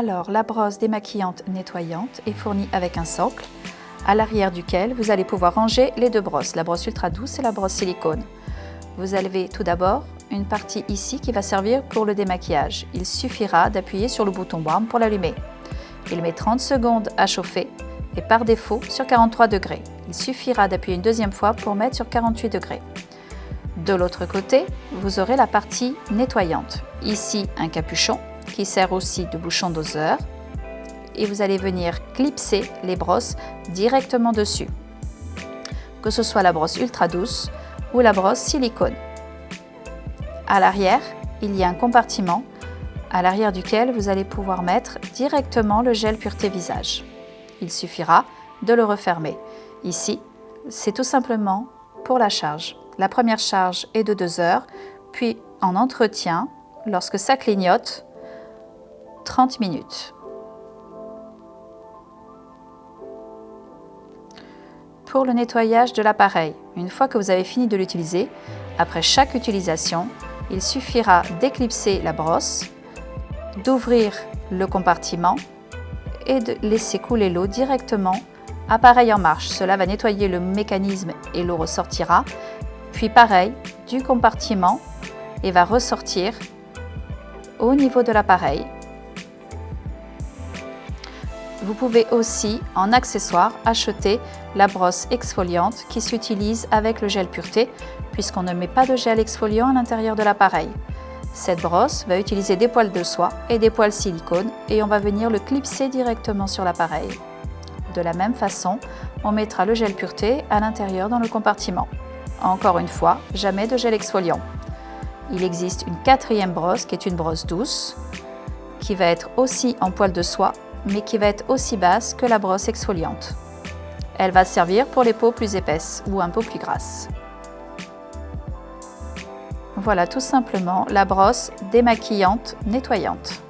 Alors, la brosse démaquillante nettoyante est fournie avec un socle, à l'arrière duquel vous allez pouvoir ranger les deux brosses, la brosse ultra douce et la brosse silicone. Vous avez tout d'abord une partie ici qui va servir pour le démaquillage. Il suffira d'appuyer sur le bouton warm pour l'allumer. Il met 30 secondes à chauffer et par défaut sur 43 degrés. Il suffira d'appuyer une deuxième fois pour mettre sur 48 degrés. De l'autre côté, vous aurez la partie nettoyante. Ici, un capuchon qui sert aussi de bouchon doseur et vous allez venir clipser les brosses directement dessus, que ce soit la brosse ultra douce ou la brosse silicone. À l'arrière, il y a un compartiment à l'arrière duquel vous allez pouvoir mettre directement le gel pureté visage. Il suffira de le refermer. Ici, c'est tout simplement pour la charge. La première charge est de 2 heures, puis en entretien, lorsque ça clignote, 30 minutes. Pour le nettoyage de l'appareil, une fois que vous avez fini de l'utiliser, après chaque utilisation, il suffira d'éclipser la brosse, d'ouvrir le compartiment et de laisser couler l'eau directement, appareil en marche. Cela va nettoyer le mécanisme et l'eau ressortira. Puis pareil, du compartiment et va ressortir au niveau de l'appareil. Vous pouvez aussi, en accessoire, acheter la brosse exfoliante qui s'utilise avec le gel pureté, puisqu'on ne met pas de gel exfoliant à l'intérieur de l'appareil. Cette brosse va utiliser des poils de soie et des poils silicone et on va venir le clipser directement sur l'appareil. De la même façon, on mettra le gel pureté à l'intérieur dans le compartiment. Encore une fois, jamais de gel exfoliant. Il existe une quatrième brosse qui est une brosse douce, qui va être aussi en poils de soie, mais qui va être aussi basse que la brosse exfoliante. Elle va servir pour les peaux plus épaisses ou un peu plus grasses. Voilà tout simplement la brosse démaquillante nettoyante.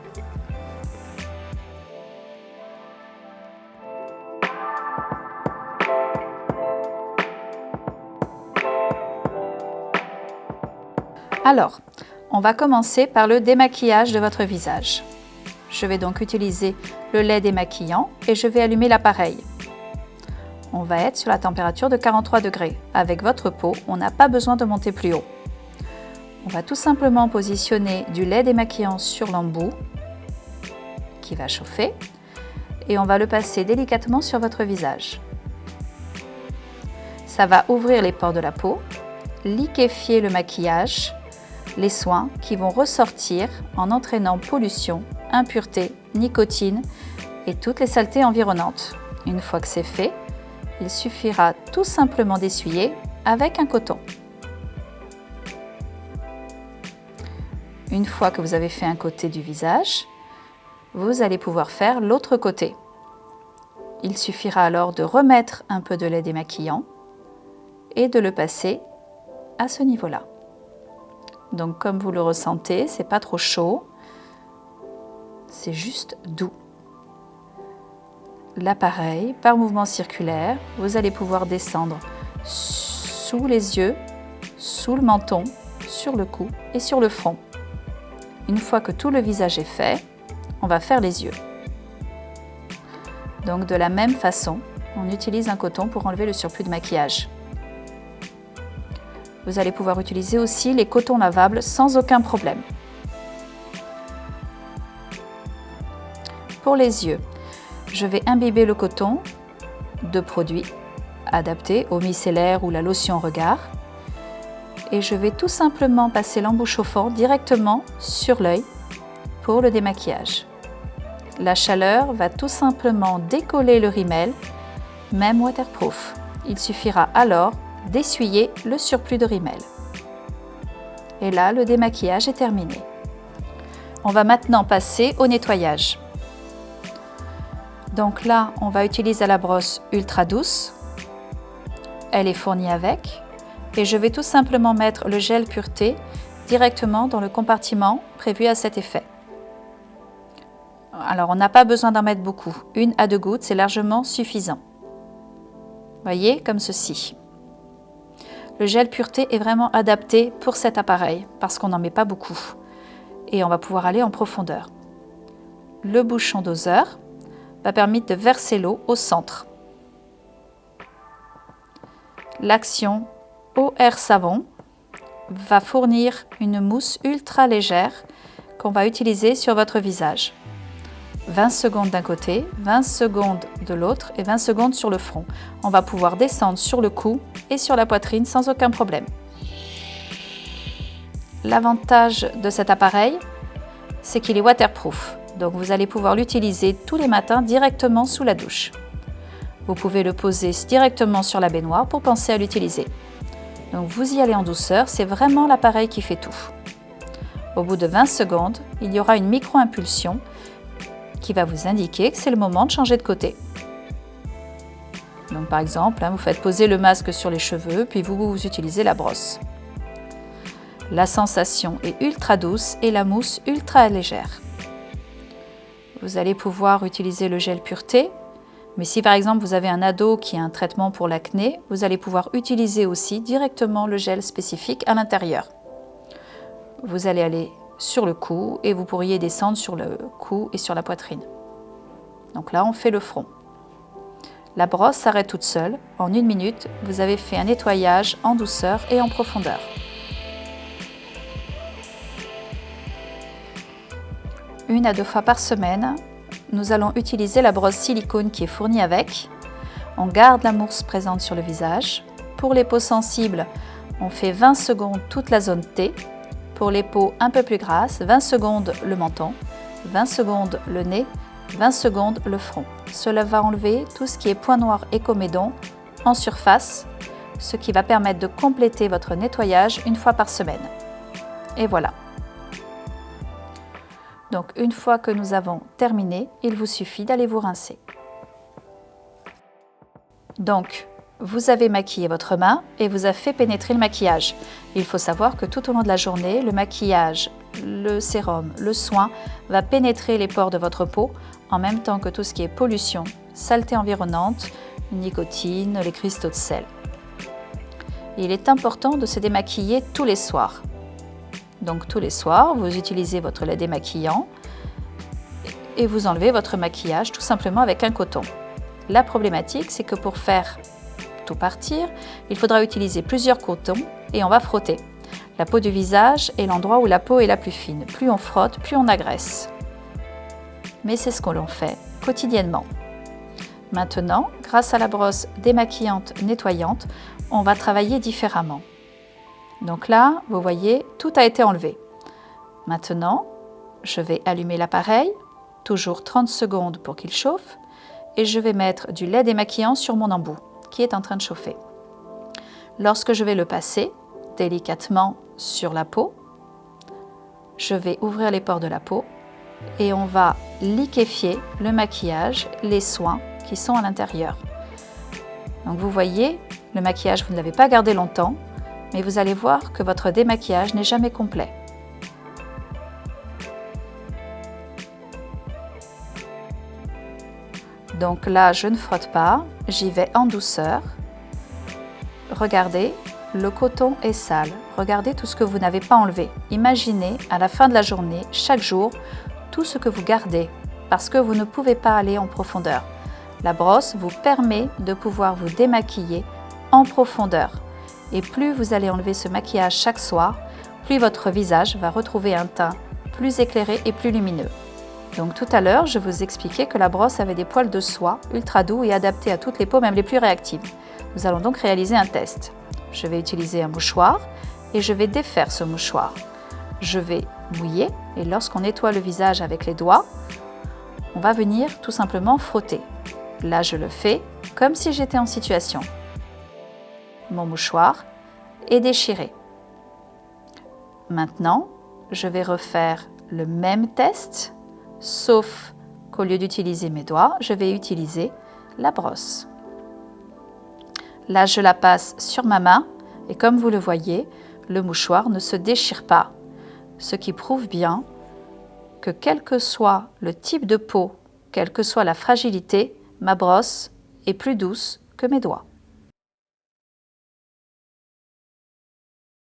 Alors, on va commencer par le démaquillage de votre visage. Je vais donc utiliser le lait démaquillant et je vais allumer l'appareil. On va être sur la température de 43 degrés. Avec votre peau, on n'a pas besoin de monter plus haut. On va tout simplement positionner du lait démaquillant sur l'embout qui va chauffer et on va le passer délicatement sur votre visage. Ça va ouvrir les pores de la peau, liquéfier le maquillage, les soins qui vont ressortir en entraînant pollution, impureté, nicotine et toutes les saletés environnantes. Une fois que c'est fait, il suffira tout simplement d'essuyer avec un coton. Une fois que vous avez fait un côté du visage, vous allez pouvoir faire l'autre côté. Il suffira alors de remettre un peu de lait démaquillant et de le passer à ce niveau-là. Donc comme vous le ressentez, c'est pas trop chaud, c'est juste doux. L'appareil, par mouvement circulaire, vous allez pouvoir descendre sous les yeux, sous le menton, sur le cou et sur le front. Une fois que tout le visage est fait, on va faire les yeux. Donc de la même façon, on utilise un coton pour enlever le surplus de maquillage. Vous allez pouvoir utiliser aussi les cotons lavables sans aucun problème. Pour les yeux, je vais imbiber le coton de produits adaptés au micellaire ou la lotion regard et je vais tout simplement passer l'embout chauffant directement sur l'œil pour le démaquillage. La chaleur va tout simplement décoller le rímel, même waterproof. Il suffira alors d'essuyer le surplus de rímel. Et là, le démaquillage est terminé. On va maintenant passer au nettoyage. Donc là, on va utiliser la brosse ultra douce. Elle est fournie avec. Et je vais tout simplement mettre le gel pureté directement dans le compartiment prévu à cet effet. Alors, on n'a pas besoin d'en mettre beaucoup. 1 à 2 gouttes, c'est largement suffisant. Voyez, comme ceci. Le gel pureté est vraiment adapté pour cet appareil parce qu'on n'en met pas beaucoup et on va pouvoir aller en profondeur. le bouchon doseur va permettre de verser l'eau au centre. L'action eau air savon va fournir une mousse ultra légère qu'on va utiliser sur votre visage. 20 secondes d'un côté, 20 secondes de l'autre et 20 secondes sur le front. On va pouvoir descendre sur le cou et sur la poitrine sans aucun problème. L'avantage de cet appareil, c'est qu'il est waterproof. Donc vous allez pouvoir l'utiliser tous les matins directement sous la douche. Vous pouvez le poser directement sur la baignoire pour penser à l'utiliser. Donc vous y allez en douceur, c'est vraiment l'appareil qui fait tout. Au bout de 20 secondes, il y aura une micro-impulsion qui va vous indiquer que c'est le moment de changer de côté. Donc par exemple, vous faites poser le masque sur les cheveux, puis vous utilisez la brosse. La sensation est ultra douce et la mousse ultra légère. Vous allez pouvoir utiliser le gel pureté, mais si par exemple vous avez un ado qui a un traitement pour l'acné, vous allez pouvoir utiliser aussi directement le gel spécifique à l'intérieur. Vous allez aller sur le cou et vous pourriez descendre sur le cou et sur la poitrine. Donc là, on fait le front. La brosse s'arrête toute seule. En 1 minute, vous avez fait un nettoyage en douceur et en profondeur. Une à 2 fois par semaine, nous allons utiliser la brosse silicone qui est fournie avec. On garde la mousse présente sur le visage. Pour les peaux sensibles, on fait 20 secondes toute la zone T. Pour les peaux un peu plus grasses, 20 secondes le menton, 20 secondes le nez, 20 secondes le front. Cela va enlever tout ce qui est point noir et comédon en surface, ce qui va permettre de compléter votre nettoyage 1 fois par semaine. Et voilà. Donc une fois que nous avons terminé, il vous suffit d'aller vous rincer. Donc, vous avez maquillé votre main et vous avez fait pénétrer le maquillage. Il faut savoir que tout au long de la journée, le maquillage, le sérum, le soin va pénétrer les pores de votre peau en même temps que tout ce qui est pollution, saleté environnante, nicotine, les cristaux de sel. Il est important de se démaquiller tous les soirs. Donc tous les soirs, vous utilisez votre lait démaquillant et vous enlevez votre maquillage tout simplement avec un coton. La problématique, c'est que pour faire tout partir, il faudra utiliser plusieurs cotons et on va frotter. La peau du visage est l'endroit où la peau est la plus fine. Plus on frotte, plus on agresse. Mais c'est ce que l'on fait quotidiennement. Maintenant, grâce à la brosse démaquillante nettoyante, on va travailler différemment. Donc là, vous voyez, tout a été enlevé. Maintenant, je vais allumer l'appareil, toujours 30 secondes pour qu'il chauffe, et je vais mettre du lait démaquillant sur mon embout, qui est en train de chauffer. Lorsque je vais le passer délicatement sur la peau, je vais ouvrir les pores de la peau et on va liquéfier le maquillage, les soins qui sont à l'intérieur. Donc vous voyez, le maquillage, vous ne l'avez pas gardé longtemps, mais vous allez voir que votre démaquillage n'est jamais complet. Donc là, je ne frotte pas, j'y vais en douceur. Regardez, le coton est sale. Regardez tout ce que vous n'avez pas enlevé. Imaginez à la fin de la journée, chaque jour, tout ce que vous gardez parce que vous ne pouvez pas aller en profondeur. La brosse vous permet de pouvoir vous démaquiller en profondeur. Et plus vous allez enlever ce maquillage chaque soir, plus votre visage va retrouver un teint plus éclairé et plus lumineux. Donc tout à l'heure, je vous expliquais que la brosse avait des poils de soie ultra doux et adaptés à toutes les peaux, même les plus réactives. Nous allons donc réaliser un test. Je vais utiliser un mouchoir et je vais défaire ce mouchoir. Je vais mouiller et lorsqu'on nettoie le visage avec les doigts, on va venir tout simplement frotter. Là, je le fais comme si j'étais en situation. Mon mouchoir est déchiré. Maintenant, je vais refaire le même test, sauf qu'au lieu d'utiliser mes doigts, je vais utiliser la brosse. Là, je la passe sur ma main et comme vous le voyez, le mouchoir ne se déchire pas, ce qui prouve bien que quel que soit le type de peau, quelle que soit la fragilité, ma brosse est plus douce que mes doigts.